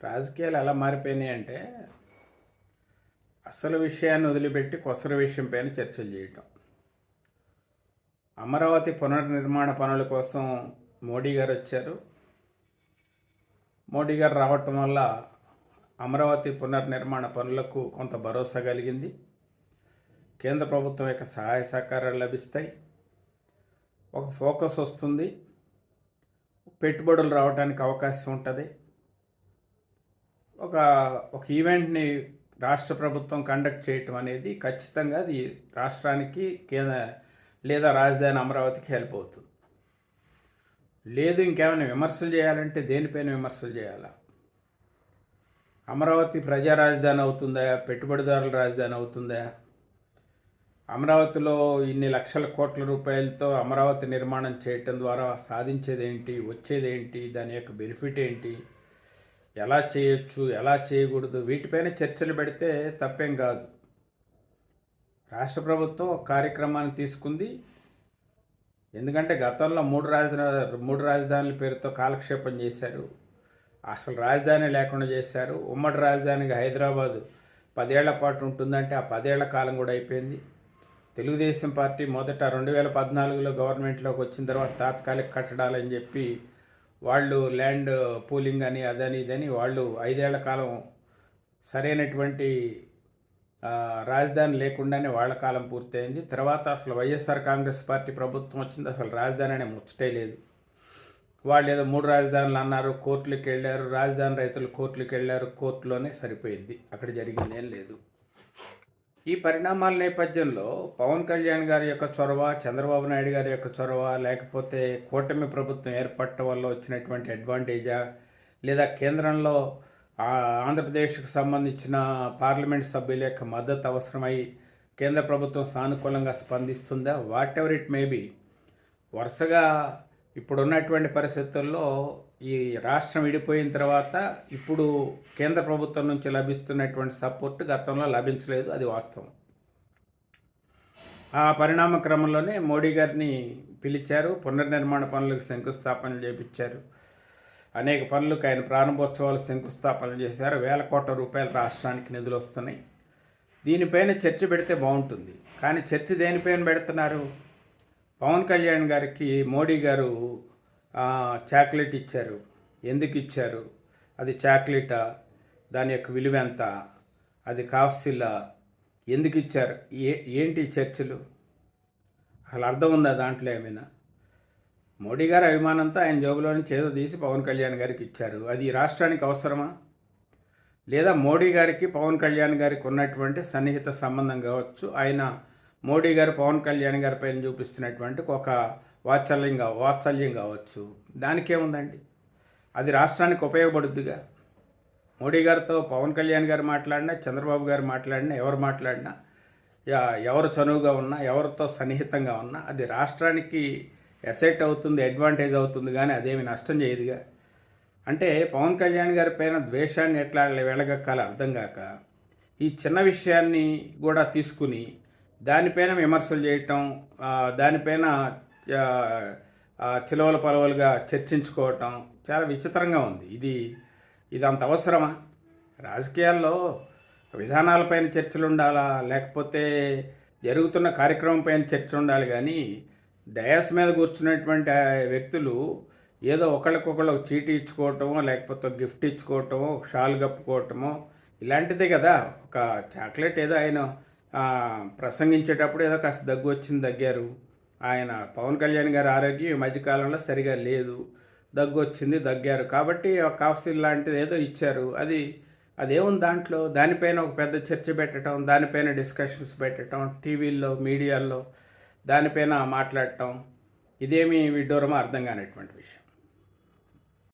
రాజకీయాలు ఎలా మారిపోయినాయి అంటే అసలు విషయాన్ని వదిలిపెట్టి కొసరు విషయం పైన చర్చలు చేయటం. అమరావతి పునర్నిర్మాణ పనుల కోసం మోడీ గారు వచ్చారు. మోడీ గారు రావటం వల్ల అమరావతి పునర్నిర్మాణ పనులకు కొంత భరోసా కలిగింది. కేంద్ర ప్రభుత్వం యొక్క సహాయ సహకారాలు లభిస్తాయి. ఒక ఫోకస్ వస్తుంది. పెట్టుబడులు రావడానికి అవకాశం ఉంటుంది. ఒక ఒక ఈవెంట్ని రాష్ట్ర ప్రభుత్వం కండక్ట్ చేయటం అనేది ఖచ్చితంగా అది రాష్ట్రానికి లేదా రాజధాని అమరావతికి హెల్ప్ అవుతుంది. లేదు ఇంకేమైనా విమర్శలు చేయాలంటే దేనిపైన విమర్శలు చేయాలా? అమరావతి ప్రజా రాజధాని అవుతుందా? పెట్టుబడిదారుల రాజధాని అవుతుందా? అమరావతిలో ఇన్ని లక్షల కోట్ల రూపాయలతో అమరావతి నిర్మాణం చేయటం ద్వారా సాధించేదేంటి, వచ్చేదేంటి, దాని యొక్క బెనిఫిట్ ఏంటి, ఎలా చేయొచ్చు, ఎలా చేయకూడదు, వీటిపైన చర్చలు పెడితే తప్పేం కాదు. రాష్ట్ర ప్రభుత్వం ఒక కార్యక్రమాన్ని తీసుకుంది. ఎందుకంటే గతంలో మూడు రాజధానుల పేరుతో కాలక్షేపం చేశారు. అసలు రాజధాని లేకుండా చేశారు. ఉమ్మడి రాజధానిగా హైదరాబాదు 10 ఏళ్ల పాటు ఉంటుందంటే ఆ 10 ఏళ్ల కాలం కూడా అయిపోయింది. తెలుగుదేశం పార్టీ మొదట 2014లో గవర్నమెంట్లోకి వచ్చిన తర్వాత తాత్కాలిక కట్టడాలని చెప్పి వాళ్ళు ల్యాండ్ పూలింగ్ అని అదని ఇదని వాళ్ళు 5 ఏళ్ల కాలం సరైనటువంటి రాజధాని లేకుండానే వాళ్ళ కాలం పూర్తయింది. తర్వాత అసలు వైఎస్ఆర్ కాంగ్రెస్ పార్టీ ప్రభుత్వం వచ్చింది, అసలు రాజధాని అనే ముచ్చటే లేదు. వాళ్ళు ఏదో 3 రాజధానులు అన్నారు, కోర్టులకు వెళ్ళారు, రాజధాని రైతులు కోర్టులకు వెళ్ళారు, కోర్టులోనే సరిపోయింది, అక్కడ జరిగింది ఏం లేదు. ఈ పరిణామాల నేపథ్యంలో పవన్ కళ్యాణ్ గారి యొక్క చొరవ, చంద్రబాబు నాయుడు గారి యొక్క చొరవ, లేకపోతే కూటమి ప్రభుత్వం ఏర్పడటం వల్ల వచ్చినటువంటి అడ్వాంటేజా, లేదా కేంద్రంలో ఆంధ్రప్రదేశ్కి సంబంధించిన పార్లమెంట్ సభ్యుల యొక్క మద్దతు అవసరమై కేంద్ర ప్రభుత్వం సానుకూలంగా స్పందిస్తుందా, వాట్ ఎవర్ ఇట్ మేబీ, వరుసగా ఇప్పుడున్నటువంటి పరిస్థితుల్లో ఈ రాష్ట్రం విడిపోయిన తర్వాత ఇప్పుడు కేంద్ర ప్రభుత్వం నుంచి లభిస్తున్నటువంటి సపోర్ట్ గతంలో లభించలేదు, అది వాస్తవం. ఆ పరిణామ క్రమంలోనే మోడీ గారిని పిలిచారు, పునర్నిర్మాణ పనులకు శంకుస్థాపనలు చేపించారు. అనేక పనులకు ఆయన ప్రారంభోత్సవాలు శంకుస్థాపనలు చేశారు. 1000 కోట్ల రూపాయలు రాష్ట్రానికి నిధులు వస్తున్నాయి. దీనిపైన చర్చ పెడితే బాగుంటుంది. కానీ చర్చ దేనిపైన పెడుతున్నారు? పవన్ కళ్యాణ్ గారికి మోడీ గారు చాక్లెట్ ఇచ్చారు. ఎందుకు ఇచ్చారు? అది చాక్లెటా? దాని యొక్క విలువ ఎంత? అది కాఫ్సిల్లా? ఎందుకు ఇచ్చారు? ఏంటి చర్చలు? అసలు అర్థం ఉందా దాంట్లో ఏమైనా? మోడీ గారి అభిమానంతో ఆయన జోబులో నుంచి ఏదో తీసి పవన్ కళ్యాణ్ గారికి ఇచ్చారు. అది రాష్ట్రానికి అవసరమా? లేదా మోడీ గారికి పవన్ కళ్యాణ్ గారికి ఉన్నటువంటి సన్నిహిత సంబంధం కావచ్చు, ఆయన మోడీ గారు పవన్ కళ్యాణ్ గారి పైన చూపిస్తున్నటువంటి ఒక వాత్సల్యం కావచ్చు, దానికేముందండి? అది రాష్ట్రానికి ఉపయోగపడుద్దిగా. మోడీ గారితో పవన్ కళ్యాణ్ గారు మాట్లాడినా, చంద్రబాబు గారు మాట్లాడినా, ఎవరు మాట్లాడినా, ఎవరు చనువుగా ఉన్నా, ఎవరితో సన్నిహితంగా ఉన్నా అది రాష్ట్రానికి ఎసెట్ అవుతుంది, అడ్వాంటేజ్ అవుతుంది, కానీ అదేమి నష్టం చేయదుగా. అంటే పవన్ కళ్యాణ్ గారి పైన ద్వేషాన్ని ఎట్లా వెళ్ళగక్కాలో అర్థం కాక ఈ చిన్న విషయాన్ని కూడా తీసుకుని దానిపైన విమర్శలు చేయటం, దానిపైన చిలవల పలవలుగా చర్చించుకోవటం చాలా విచిత్రంగా ఉంది. ఇది అంత అవసరమా? రాజకీయాల్లో విధానాలపైన చర్చలు ఉండాలా, లేకపోతే జరుగుతున్న కార్యక్రమం పైన చర్చ ఉండాలి, కానీ డయాస్ మీద కూర్చున్నటువంటి వ్యక్తులు ఏదో ఒకళ్ళకొకళ్ళు చీటీ ఇచ్చుకోవటమో, లేకపోతే గిఫ్ట్ ఇచ్చుకోవటమో, షాల్ కప్పుకోవటమో ఇలాంటిదే కదా. ఒక చాక్లెట్ ఏదో ఆయన ప్రసంగించేటప్పుడు ఏదో కాస్త దగ్గు వచ్చింది, దగ్గారు. ఆయన పవన్ కళ్యాణ్ గారి ఆరోగ్యం ఈ మధ్యకాలంలో సరిగా లేదు, దగ్గు వచ్చింది, దగ్గారు. కాబట్టి కాఫ్సిల్ లాంటిది ఏదో ఇచ్చారు. అదేముంది దాంట్లో? దానిపైన ఒక పెద్ద చర్చ పెట్టడం, దానిపైన డిస్కషన్స్ పెట్టడం, టీవీల్లో, మీడియాల్లో దానిపైన మాట్లాడటం, ఇదేమీ విడ్డూరమో అర్థం కానటువంటి విషయం.